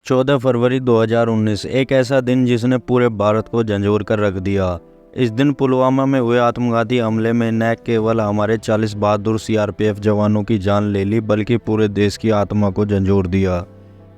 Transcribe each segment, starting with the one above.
14 फरवरी 2019 एक ऐसा दिन जिसने पूरे भारत को झंझोर कर रख दिया। इस दिन पुलवामा में हुए आत्मघाती हमले में न केवल हमारे 40 बहादुर सीआरपीएफ जवानों की जान ले ली बल्कि पूरे देश की आत्मा को झंझोर दिया।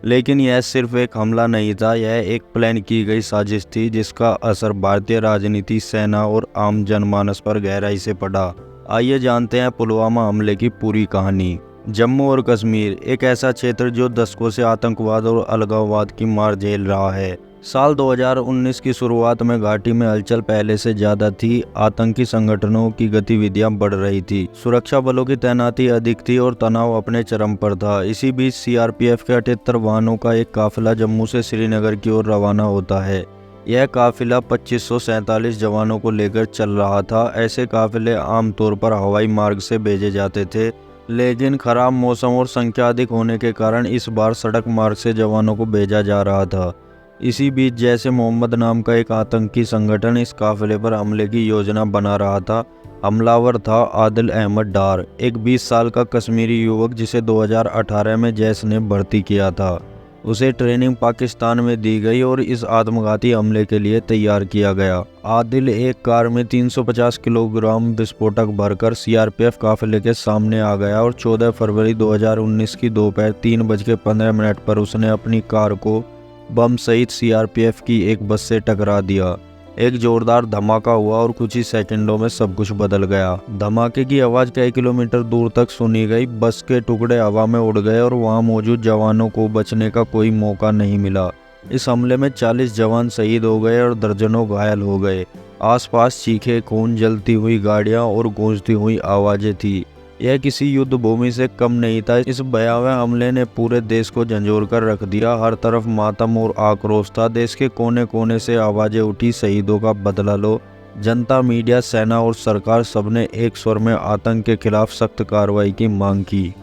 लेकिन यह सिर्फ एक हमला नहीं था, यह एक प्लान की गई साजिश थी जिसका असर भारतीय राजनीति, सेना और आम जनमानस पर गहराई से पड़ा। आइए जानते हैं पुलवामा हमले की पूरी कहानी। जम्मू और कश्मीर एक ऐसा क्षेत्र जो दशकों से आतंकवाद और अलगाववाद की मार झेल रहा है। साल 2019 की शुरुआत में घाटी में हलचल पहले से ज्यादा थी। आतंकी संगठनों की गतिविधियां बढ़ रही थी, सुरक्षा बलों की तैनाती अधिक थी और तनाव अपने चरम पर था। इसी बीच सीआरपीएफ के 78 वाहनों का एक काफिला जम्मू से श्रीनगर की ओर रवाना होता है। यह काफिला 2547 जवानों को लेकर चल रहा था। ऐसे काफिले आमतौर पर हवाई मार्ग से भेजे जाते थे, लेकिन खराब मौसम और संख्या अधिक होने के कारण इस बार सड़क मार्ग से जवानों को भेजा जा रहा था। इसी बीच जैसे मोहम्मद नाम का एक आतंकी संगठन इस काफिले पर हमले की योजना बना रहा था। हमलावर था आदिल अहमद डार, एक 20 साल का कश्मीरी युवक जिसे 2018 में जैश ने भर्ती किया था। उसे ट्रेनिंग पाकिस्तान में दी गई और इस आत्मघाती हमले के लिए तैयार किया गया। आदिल एक कार में 350 किलोग्राम विस्फोटक भरकर सीआरपीएफ काफिले के सामने आ गया और 14 फरवरी 2019 की दोपहर 3:15 पर उसने अपनी कार को बम सहित सीआरपीएफ की एक बस से टकरा दिया। एक जोरदार धमाका हुआ और कुछ ही सेकंडों में सब कुछ बदल गया। धमाके की आवाज़ कई किलोमीटर दूर तक सुनी गई। बस के टुकड़े हवा में उड़ गए और वहां मौजूद जवानों को बचने का कोई मौका नहीं मिला। इस हमले में 40 जवान शहीद हो गए और दर्जनों घायल हो गए। आसपास चीखे, खून, जलती हुई गाड़ियां और गूंजती हुई आवाज़ें थी। यह किसी युद्ध भूमि से कम नहीं था। इस भयावह हमले ने पूरे देश को झंझोर कर रख दिया। हर तरफ मातम और आक्रोश था। देश के कोने कोने से आवाजें उठी, शहीदों का बदला लो। जनता, मीडिया, सेना और सरकार सबने एक स्वर में आतंक के खिलाफ सख्त कार्रवाई की मांग की।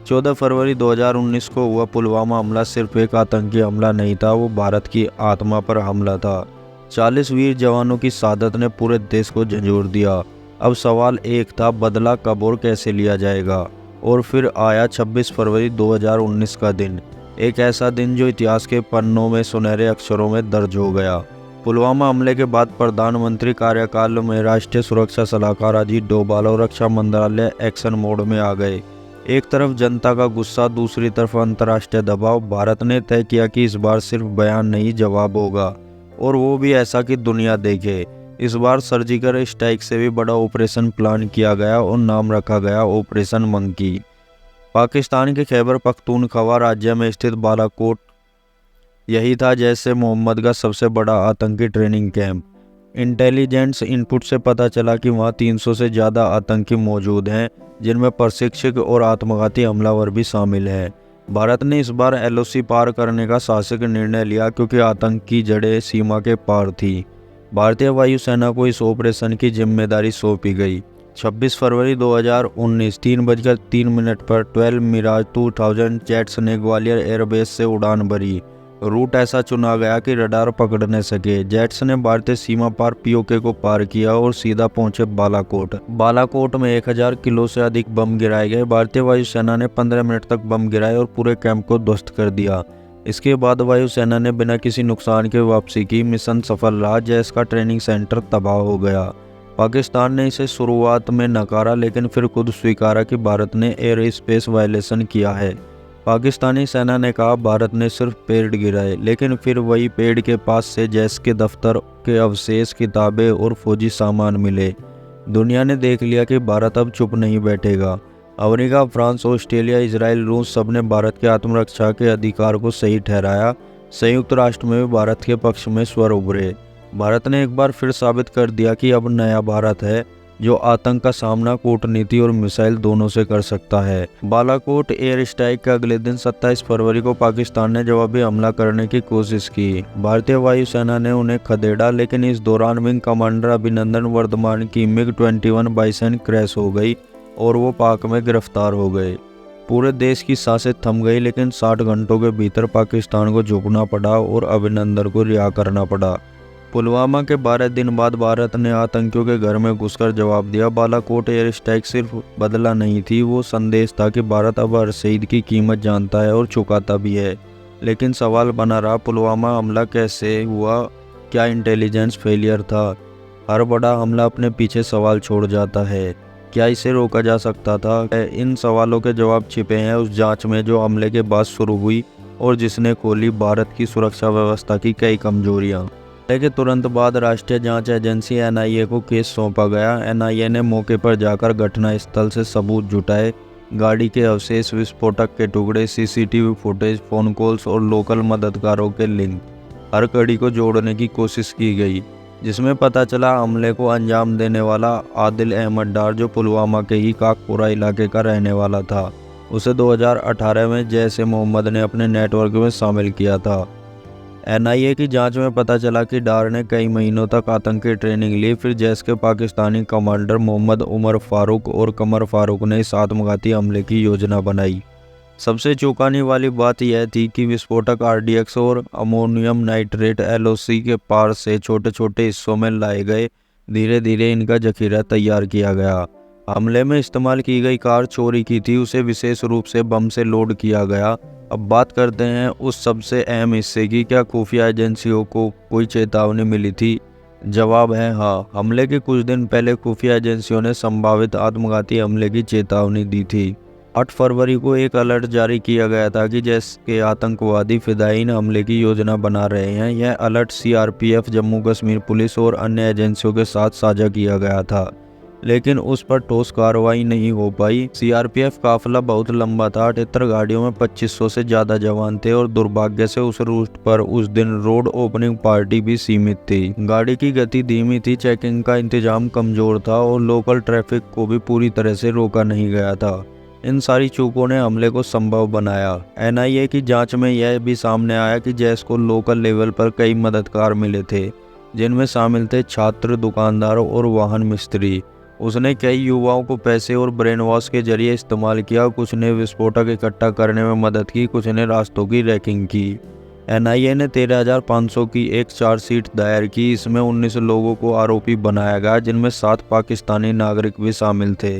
14 फरवरी 2019 को हुआ पुलवामा हमला सिर्फ एक आतंकी हमला नहीं था, वो भारत की आत्मा पर हमला था। 40 वीर जवानों की शहादत ने पूरे देश को झंझोर दिया। अब सवाल एक था, बदला कब और कैसे लिया जाएगा। और फिर आया 26 फरवरी 2019 का दिन, एक ऐसा दिन जो इतिहास के पन्नों में सुनहरे अक्षरों में दर्ज हो गया। पुलवामा हमले के बाद प्रधानमंत्री कार्यकाल में राष्ट्रीय सुरक्षा सलाहकार अजीत डोभाल और रक्षा मंत्रालय एक्शन मोड में आ गए। एक तरफ जनता का गुस्सा, दूसरी तरफ अंतर्राष्ट्रीय दबाव। भारत ने तय किया कि इस बार सिर्फ बयान नहीं, जवाब होगा, और वो भी ऐसा कि दुनिया देखे। इस बार सर्जिकल स्ट्राइक से भी बड़ा ऑपरेशन प्लान किया गया और नाम रखा गया ऑपरेशन मंकी। पाकिस्तान के खैबर पख्तूनख्वा राज्य में स्थित बालाकोट यही था जैसे मोहम्मद का सबसे बड़ा आतंकी ट्रेनिंग कैंप। इंटेलिजेंस इनपुट से पता चला कि वहाँ 300 से ज़्यादा आतंकी मौजूद हैं, जिनमें प्रशिक्षक और आत्मघाती हमलावर भी शामिल हैं। भारत ने इस बार एलओसी पार करने का साहसिक निर्णय लिया क्योंकि आतंक की जड़ें सीमा के पार थी। भारतीय वायुसेना को इस ऑपरेशन की जिम्मेदारी सौंपी गई। 26 फरवरी 2019 3:03 पर 12 मिराज 2000 जेट्स ने ग्वालियर एयरबेस से उड़ान भरी। रूट ऐसा चुना गया कि रडार पकड़ न सके। जेट्स ने भारतीय सीमा पार पीओके को पार किया और सीधा पहुंचे बालाकोट। बालाकोट में 1000 किलो से अधिक बम गिराए गए। भारतीय वायुसेना ने 15 मिनट तक बम गिराए और पूरे कैंप को ध्वस्त कर दिया। इसके बाद वायुसेना ने बिना किसी नुकसान के वापसी की। मिशन सफल रहा। जैश का ट्रेनिंग सेंटर तबाह हो गया। पाकिस्तान ने इसे शुरुआत में नकारा, लेकिन फिर खुद स्वीकारा कि भारत ने एयर स्पेस वायलेशन किया है। पाकिस्तानी सेना ने कहा भारत ने सिर्फ पेड़ गिराए, लेकिन फिर वही पेड़ के पास से जैश के दफ्तर के अवशेष, किताबें और फौजी सामान मिले। दुनिया ने देख लिया कि भारत अब चुप नहीं बैठेगा। अमेरिका, फ्रांस, ऑस्ट्रेलिया, इजराइल, रूस सबने भारत के आत्मरक्षा के अधिकार को सही ठहराया। संयुक्त राष्ट्र में भी भारत के पक्ष में स्वर उभरे। भारत ने एक बार फिर साबित कर दिया कि अब नया भारत है जो आतंक का सामना कूटनीति और मिसाइल दोनों से कर सकता है। बालाकोट एयर स्ट्राइक के अगले दिन 27 फरवरी को पाकिस्तान ने जवाबी हमला करने की कोशिश की। भारतीय वायुसेना ने उन्हें खदेड़ा, लेकिन इस दौरान विंग कमांडर अभिनंदन वर्धमान की MiG-21 बाइसन क्रैश हो गई और वो पाक में गिरफ्तार हो गए। पूरे देश की सांसें थम गई, लेकिन 60 घंटों के भीतर पाकिस्तान को झुकना पड़ा और अभिनंदन को रिहा करना पड़ा। पुलवामा के 12 दिन बाद भारत ने आतंकियों के घर में घुसकर जवाब दिया। बालाकोट एयर स्ट्राइक सिर्फ बदला नहीं थी, वो संदेश था कि भारत अब हर शहीद की कीमत जानता है और चुकाता भी है। लेकिन सवाल बना रहा, पुलवामा हमला कैसे हुआ? क्या इंटेलिजेंस फेलियर था? हर बड़ा हमला अपने पीछे सवाल छोड़ जाता है। क्या इसे रोका जा सकता था? इन सवालों के जवाब छिपे हैं उस जांच में जो हमले के बाद शुरू हुई और जिसने खोली भारत की सुरक्षा व्यवस्था की कई कमजोरियां। हमले के तुरंत बाद राष्ट्रीय जांच एजेंसी एनआईए को केस सौंपा गया। एनआईए ने मौके पर जाकर घटनास्थल से सबूत जुटाए। गाड़ी के अवशेष, विस्फोटक के टुकड़े, सीसीटीवी फुटेज, फोन कॉल्स और लोकल मददगारों के लिंक, हर कड़ी को जोड़ने की कोशिश की गई, जिसमें पता चला हमले को अंजाम देने वाला आदिल अहमद डार, जो पुलवामा के ही काकपुरा इलाके का रहने वाला था, उसे 2018 में जैश ए मोहम्मद ने अपने नेटवर्क में शामिल किया था। एनआईए की जांच में पता चला कि डार ने कई महीनों तक आतंकी ट्रेनिंग ली। फिर जैश के पाकिस्तानी कमांडर मोहम्मद उमर फारूक और कमर फारूक ने इस आत्मघाती हमले की योजना बनाई। सबसे चौंकाने वाली बात यह थी कि विस्फोटक आरडीएक्स और अमोनियम नाइट्रेट एलओसी के पार से छोटे छोटे हिस्सों में लाए गए। धीरे धीरे इनका जखीरा तैयार किया गया। हमले में इस्तेमाल की गई कार चोरी की थी, उसे विशेष रूप से बम से लोड किया गया। अब बात करते हैं उस सबसे अहम हिस्से की, क्या खुफिया एजेंसियों को कोई चेतावनी मिली थी? जवाब है हाँ। हमले के कुछ दिन पहले खुफिया एजेंसियों ने संभावित आत्मघाती हमले की चेतावनी दी थी। 8 फरवरी को एक अलर्ट जारी किया गया था कि जैश के आतंकवादी फिदायीन हमले की योजना बना रहे हैं। यह alert CRPF, Jammu Kashmir police और अन्य एजेंसियों के साथ साझा किया गया था, लेकिन उस पर ठोस कार्रवाई नहीं हो पाई। सीआरपीएफ काफिला बहुत लंबा था, 78 गाड़ियों में 2500 से ज्यादा जवान थे और दुर्भाग्य से उस रूट पर उस दिन रोड ओपनिंग पार्टी भी सीमित थी। गाड़ी की गति धीमी थी, चेकिंग का इंतजाम कमजोर था और लोकल ट्रैफिक को भी पूरी तरह से रोका नहीं गया था। इन सारी चूकों ने हमले को संभव बनाया। एनआईए की जांच में यह भी सामने आया कि जैश को लोकल लेवल पर कई मददगार मिले थे, जिनमें शामिल थे छात्र, दुकानदार और वाहन मिस्त्री। उसने कई युवाओं को पैसे और ब्रेन वॉश के जरिए इस्तेमाल किया। कुछ ने विस्फोटक इकट्ठा करने में मदद की, कुछ ने रास्तों की रैकिंग की। एनआईए ने 13,500 की एक चार्जशीट दायर की। इसमें 19 लोगों को आरोपी बनाया गया, जिनमें 7 पाकिस्तानी नागरिक भी शामिल थे।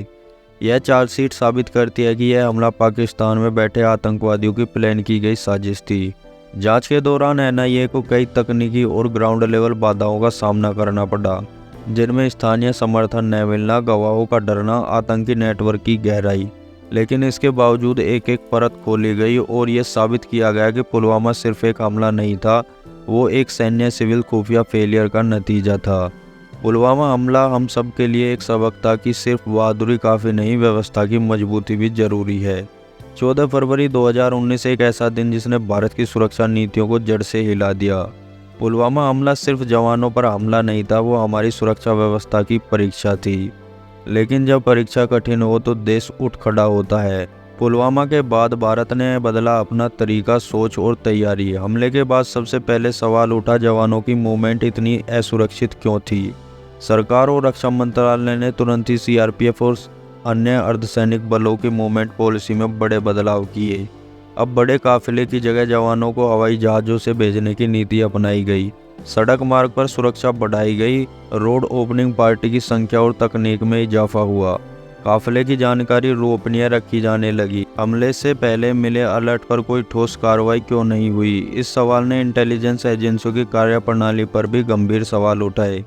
यह चार्जशीट साबित करती है कि यह हमला पाकिस्तान में बैठे आतंकवादियों की प्लान की गई साजिश थी। जांच के दौरान एनआईए को कई तकनीकी और ग्राउंड लेवल बाधाओं का सामना करना पड़ा, जिनमें स्थानीय समर्थन न मिलना, गवाहों का डरना, आतंकी नेटवर्क की गहराई। लेकिन इसके बावजूद एक एक परत खोली गई और यह साबित किया गया कि पुलवामा सिर्फ एक हमला नहीं था, वो एक सैन्य सिविल खुफिया फेलियर का नतीजा था। पुलवामा हमला हम सब के लिए एक सबक था कि सिर्फ बहादुरी काफ़ी नहीं, व्यवस्था की मजबूती भी जरूरी है। 14 फरवरी 2019 एक ऐसा दिन जिसने भारत की सुरक्षा नीतियों को जड़ से हिला दिया। पुलवामा हमला सिर्फ जवानों पर हमला नहीं था, वो हमारी सुरक्षा व्यवस्था की परीक्षा थी। लेकिन जब परीक्षा कठिन हो तो देश उठ खड़ा होता है। पुलवामा के बाद भारत ने बदला अपना तरीका, सोच और तैयारी। हमले के बाद सबसे पहले सवाल उठा, जवानों की मूवमेंट इतनी असुरक्षित क्यों थी? सरकार और रक्षा मंत्रालय ने तुरंत ही सीआरपीएफ और अन्य अर्धसैनिक बलों की मूवमेंट पॉलिसी में बड़े बदलाव किए। अब बड़े काफिले की जगह जवानों को हवाई जहाज़ों से भेजने की नीति अपनाई गई। सड़क मार्ग पर सुरक्षा बढ़ाई गई। रोड ओपनिंग पार्टी की संख्या और तकनीक में इजाफा हुआ। काफिले की जानकारी गोपनीय रखी जाने लगी। हमले से पहले मिले अलर्ट पर कोई ठोस कार्रवाई क्यों नहीं हुई? इस सवाल ने इंटेलिजेंस एजेंसियों की कार्यप्रणाली पर भी गंभीर सवाल उठाए।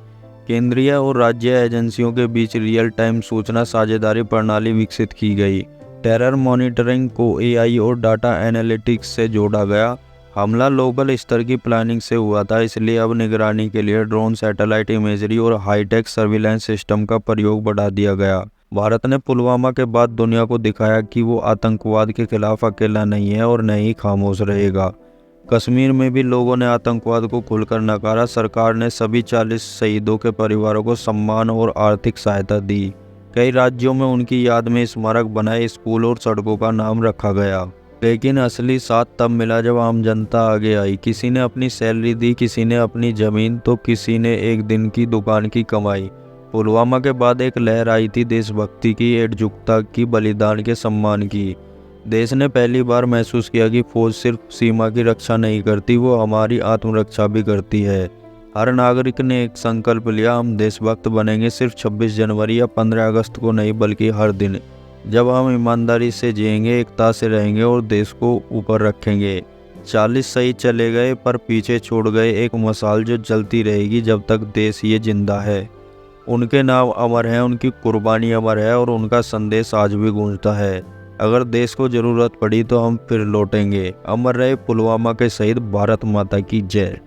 केंद्रीय और राज्य एजेंसियों के बीच रियल टाइम सूचना साझेदारी प्रणाली विकसित की गई। टेरर मॉनिटरिंग को एआई और डाटा एनालिटिक्स से जोड़ा गया। हमला लोकल स्तर की प्लानिंग से हुआ था, इसलिए अब निगरानी के लिए ड्रोन, सैटेलाइट इमेजरी और हाईटेक सर्विलांस सिस्टम का प्रयोग बढ़ा दिया गया। भारत ने पुलवामा के बाद दुनिया को दिखाया कि वो आतंकवाद के खिलाफ अकेला नहीं है और न ही खामोश रहेगा। कश्मीर में भी लोगों ने आतंकवाद को खुलकर नकारा। सरकार ने सभी 40 शहीदों के परिवारों को सम्मान और आर्थिक सहायता दी। कई राज्यों में उनकी याद में स्मारक बनाए, स्कूल और सड़कों का नाम रखा गया। लेकिन असली साथ तब मिला जब आम जनता आगे आई। किसी ने अपनी सैलरी दी, किसी ने अपनी जमीन, तो किसी ने एक दिन की दुकान की कमाई। पुलवामा के बाद एक लहर आई थी देशभक्ति की, एकजुटता की, बलिदान के सम्मान की। देश ने पहली बार महसूस किया कि फौज सिर्फ सीमा की रक्षा नहीं करती, वो हमारी आत्मरक्षा भी करती है। हर नागरिक ने एक संकल्प लिया, हम देशभक्त बनेंगे सिर्फ 26 जनवरी या 15 अगस्त को नहीं, बल्कि हर दिन। जब हम ईमानदारी से जिएंगे, एकता से रहेंगे और देश को ऊपर रखेंगे। 40 शहीद चले गए पर पीछे छोड़ गए एक मशाल जो जलती रहेगी जब तक देश ये जिंदा है। उनके नाम अमर हैं, उनकी कुर्बानी अमर है और उनका संदेश आज भी गूंजता है। अगर देश को ज़रूरत पड़ी तो हम फिर लौटेंगे। अमर रहे पुलवामा के शहीद, भारत माता की जय।